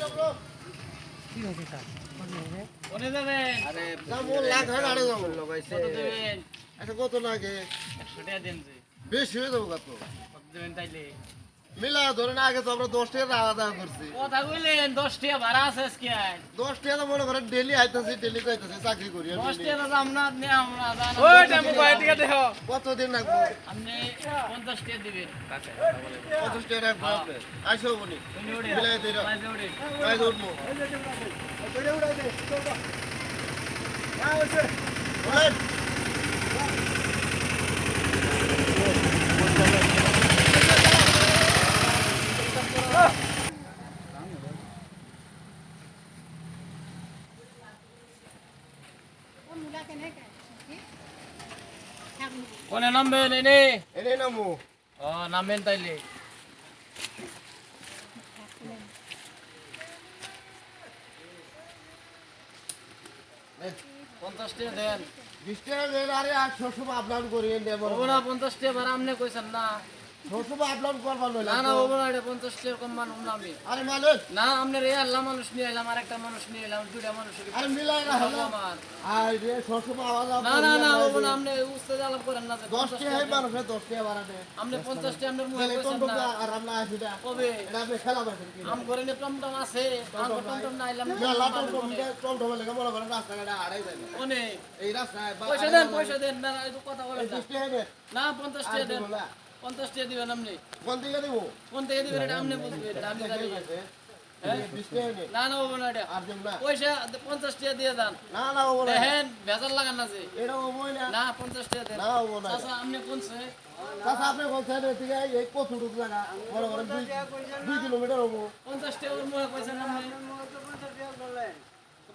কি হয়েছে স্যার? কোনে যাবেন? আরে যাবো লাখ হাজার আড়ে যাবো লাগাইছে কত দেবেন? আচ্ছা কত লাগে 100 টাকা দেন যে। বেশি হয়ে যাবো কত কত দেবেন তাইলে? মিলা ধরেন আগে তো আমরা 10 টাকা আলাদা করছি কথা কইলেন 10 টাকা ভাড়া আছে আজকে আজ। 10 টাকা তো মনে করেন ডেলি আইতাছি ডেলি যাইতাছি চাকরি করি 10 টাকা তো আমরা নে আমরা জানা। ওই টেম্পো কয় টাকা দেখো? কতদিন লাগবো আপনি 50 টাকা দিবেন। 50 টাকা রাখবো আপনি আইসো বলি তুমি ওড়ে। মিলাই দিই না বাইরে ওড়ে। কাজ উঠবো বলেন কোনে নামবেন এনে? এনে নামো ও নামবেন তাইলে। এই, 50 টাকা দেন। 20 টাকা দেন আরে আর সবসময় আপলোড করি নেব ওবো না 50 টাকা ভাড়া আপনি কইছেন না। সবসময় আপলোড করবার না নইলা না ওবো না এটা 50 টাকা কম মানুষ না আমি। আরে মালিক না আপনার এই আল্লাহ মানুষ নিয়ে এলাম আরেকটা মানুষ নিয়ে এলাম দুইটা মানুষ আরে মিলাই না হলো আমার আই রে সবসময় আওয়াজ না না না ওবো না আপনি উস্তাদ আলাপ করেন না যে 10 50 টাকা মানুষের 10 টাকা বাড়া দেয় আপনি 50 টাকা আপনার মুখে তাহলে কইছেন টমটম না আর আমরা আসিটা কবে এটা আপনি খেলা পাচ্ছেন কি আম করে নে টমটম আছে আম টমটম না আইলাম না লাটম টমটম লেগে মনে করেন রাস্তাঘাটে আড়াই যায় না। কোনে এই রাস্তায় পয়সা দেন না এই তো কথা বলেন না 20 টাকা দেন না 50 টাকা দেন 50 টাকা দিবেন আপনি কোন দিকে দেব কোন থেকে দিবেন এটা আপনি বুঝবেন এটা আমি জানি 20 টাকা দেন না না ওবো না এটা আর দেব না পয়সা 50 টাকা দিয়ে দেন না না ও বলে দেখেন ভেজাল লাগান না যে এটা ও বই না না 50 টাকা দেন না ও বলে আচ্ছা আপনি কোনছে চাচা আপনি বলছেন এদিকে এই কতটুকু জায়গা মনে করেন 2 কিলোমিটার হবো 50 টাকা ওর মুখে কইছেন আপনি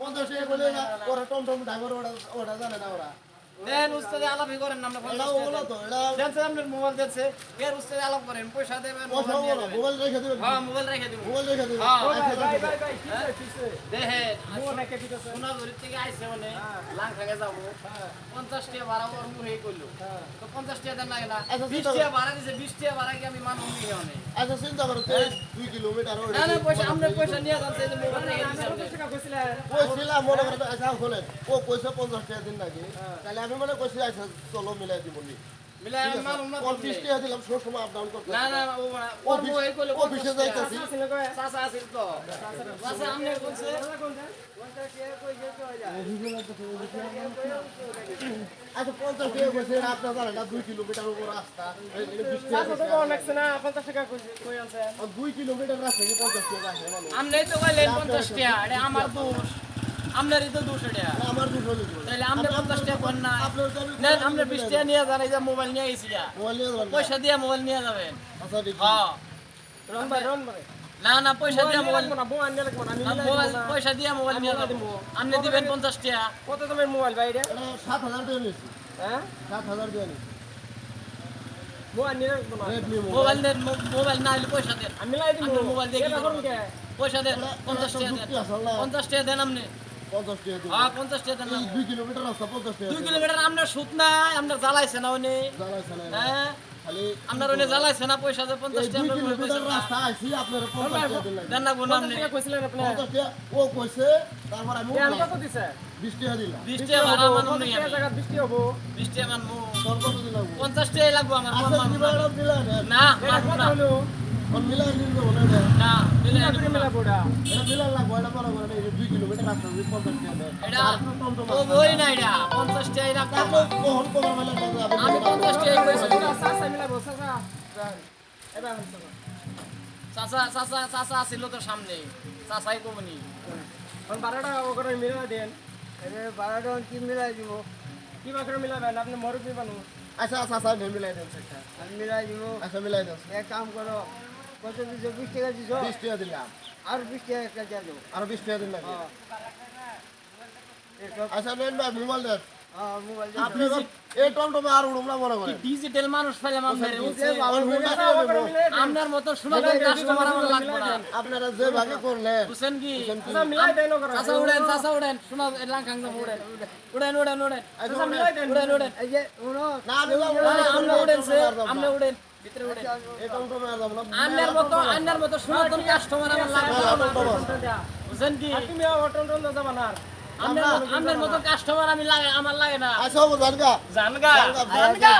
50 টাকা বলে না ওরা টমটম ড্রাইভার ওটা জানে না ওরা দেন উস্তাদে আলাপই করেন না আমরা 50 এটা ও বলো তো এটা দেনছে আপনার মোবাইল দেনছে এর উস্তাদে আলাপ করেন পয়সা দেবেন পয়সা মোবাইল নিয়ে বলো যাবেন। মোবাইল রেখে দিবেন হ্যাঁ মোবাইল রেখে দিব মোবাইল রেখে দিবেন হ্যাঁ। আচ্ছা, দেখেন সোনাঝুরি থেকে আইছে মানে লাং ভেঙে যাবো 50 টাকা ভাড়া ওর মুখে কইলো তো 50 টাকা দেন লাগে না আচ্ছা, 20 টাকা ভাড়া দিছে 20 টাকা ভাড়া কি আমি মানুষ নিয়ে অনেক আচ্ছা চিন্তা করো 2 কিলোমিটার না না পয়সা আমরা পয়সা নিয়ে যাচ্ছে যে মোবাইল রেখে দিছে কইছিলাম মনে করেন আচ্ছা খোলেন ও কইছে 50 টাকা দিন নাকি তাহলে আমি মনে কইছি আচ্ছা চলো মিলাই দিব নি মিলাই মানুষ না 50 টাকা দিলাম সব সময় আপ ডাউন করতে না না ও না ওর মুখে কইলো অফিসে যাইতাছি চাচা আছিল তো চাচা আমনে কোনছে আচ্ছা 50 টাকা কইছে আপনার জানেন না 2 কিলোমিটার উপর রাস্তা এই 20 টাকা 2 কিলোমিটার রাস্তা কি 50 টাকা আছে বলো আমনে তো কইলেন 50 টাকা এটা আমার দোষ আমনেরই তো দোষ এটা আমার দুটো হলো তাহলে আমনে 50 টাকা কোন না আপনার তো আমি নেন আমনে 20 টাকা নিয়ে যান এই যে মোবাইল নিয়ে আইছি গা মোবাইল নিয়ে যাবেন পয়সা দিয়ে মোবাইল নিয়ে যাবেন আচ্ছা ঠিক হ্যাঁ না না পয়সা দিয়ে মোবাইল মোবাইল পয়সা দিয়ে মোবাইল নিয়ে যাবেন আপনি দিবেন 50 টাকা কত দামের মোবাইল ভাই এটা? এটা 7000 টাকা নিয়েছি হ্যাঁ? 7000 টাকা নিয়েছি মোবাইল নিয়ে রাখবো না। রেডমি মোবাইল দেন মোবাইল না হলে পয়সা দেন আমি লাই দিব। আপনার মোবাইল দিয়ে কি এটা করুন কে? পয়সা দেন 50 টাকা যুক্তি দেন আছে না 50 টাকা দেন আপনি 50 টাকা দিন হ্যাঁ 50 টাকা দেন এই 2 কিলোমিটার রাস্তা 50 টাকা 2 কিলোমিটার আপনার সুদ নাই আপনার জ্বালাইছে না উনি জ্বালাইছে না হ্যাঁ খালি আপনার উনি জ্বালাইছে না পয়সা দিয়ে 50 এই টাকা 2 আপনার মুখে কিলোমিটার কইছেন না। রাস্তা আইছি আপনার 50 টাকা দিন লাগে দেন না গুণ 50 আপনি টাকা কইছিলেন আপনি? 50 টাকা ও কইছে তারপর আমি দাম কত দিছে? 20 টাকা দিলাম 20 টাকা ভাড়া মানুষ 50 নেই টাকা আমি জায়গা 20 টাকা হবো। 20 টাকা মানুষ তোর কত দিলাম 50 টাকা লাগবে আমার কম আচ্ছা মানুষ দিবা না। দিলাম না এটা মানবো কত না হলো? কোন মিলাই নিন বলে না না দিলে কিনা করে মিলাবো এটা? এটা মিলাই লাগবে এটা বড় বড় এই 2 কিলোমিটার রাস্তা 50 টাকা দেয় এটা ও বই না এটা 50 টাকা রাখতে তারপর কোহন কোমর মেলা আমি 50 টাকা কইছি চাচা মিলাবো, চাচা। এবার হচ্ছে না। চাচা ছিল তো সামনে চাচাই কমনি এখন ভাড়াটা ওখানে মিলাই দেন। ভাড়াটা কি মিলাই দিব কি বাকরে মিলাবেন? আপনি মরুবি মানুষ। আচ্ছা আচ্ছা আচ্ছা মিলাই দেন সেটা আমি মিলাই দিব আচ্ছা মিলাই দেন এক কাম করো কত দিছো 20 টাকা দিছো 20 টাকা দিলাম আর 20 টাকা একটা দিয়ে দাও আর 20 টাকা দিন লাগে এসব আচ্ছা নেন ভাই মোবাইল দেন মোবাইল আপনি এই টমটমে আর উড়ুম না মনে করেন ডিজিটাল মানুষ ফেলে আমাদের আপনার মতো শোনা কাস্টমার আমার লাগবে না আপনারা যে ভাগে করলেন বুঝছেন কি চাচা মিলাই দেন ওখানে। চাচা উড়েন শোনা লাঙ্কাং উড়েন উড়েন চাচা মিলাই দেন। উড়েন এই যে উনো না আমি আমরা উড়েন আমরা উড়েন ভিতরে উঠে এই টমটমে আর যাবো না আন্নার মতো সনাতন কাস্টমার আমার লাগে না। বুঝছেন কি তুমি অটো টোটো যাবা না আন্নার মতো কাস্টমার আমি লাগে আমার লাগে না আচ্ছা বাবু জানগা জানগা জানগা, জানগা